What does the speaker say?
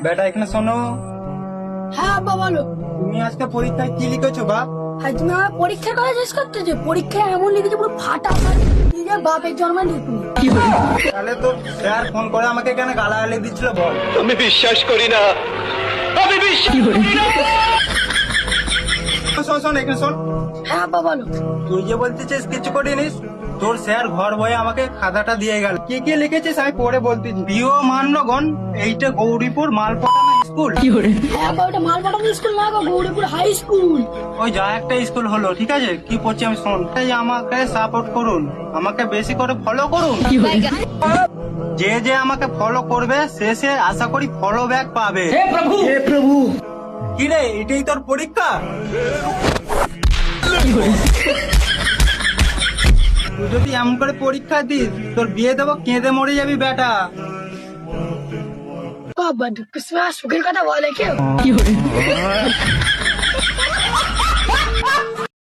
বেটা এখানে শোনো, হ্যাঁ আব্বা বলো। তুমি আজকে পরীক্ষায় কি লিখেছো বাপ? আজ তুমি আমার পরীক্ষার কথা জিজ্ঞেস করতেছো? পরীক্ষায় এমন লিখেছি পুরো ফাটা নিজের বাপের জন্মে লিখুনি। তাহলে তো স্যার ফোন করে আমাকে কেন গালাগালি দিচ্ছিল বল? আমি বিশ্বাস করি না, আমি বিশ্বাস করি না। শোন শোন এখানে শোন, হ্যাঁ আব্বা বলো। তুই যে বলতেছিস কিছু করিনিস, তোর স্যার ঘর বয়ে আমাকে খাতাটা দিয়ে গেল। কি কি লিখেছিস আমি পরে বলতেছি। প্রিয় মান্যগণ, এইটা গৌরীপুর মালপটানা স্কুল। হ্যাঁ আব্বা ওটা মালপাটানো স্কুল না গো, গৌরীপুর হাই স্কুল। ওই যা একটা স্কুল হলো, ঠিক আছে? কি পড়ছি আমি শোন, এই আমাকে সাপোর্ট করুন, আমাকে বেশি করে ফলো করুন। যে যে আমাকে ফলো করবে শেষে আশা করি ফলো ব্যাক পাবে। হে প্রভু কি রে, এটাই তোর পরীক্ষা? তুই যদি এমন করে পরীক্ষা দিস, তোর বিয়ে দেবো, কেঁদে মরে যাবি বেটা। বাবা দুঃখ সুখের কথা বলে কেউ?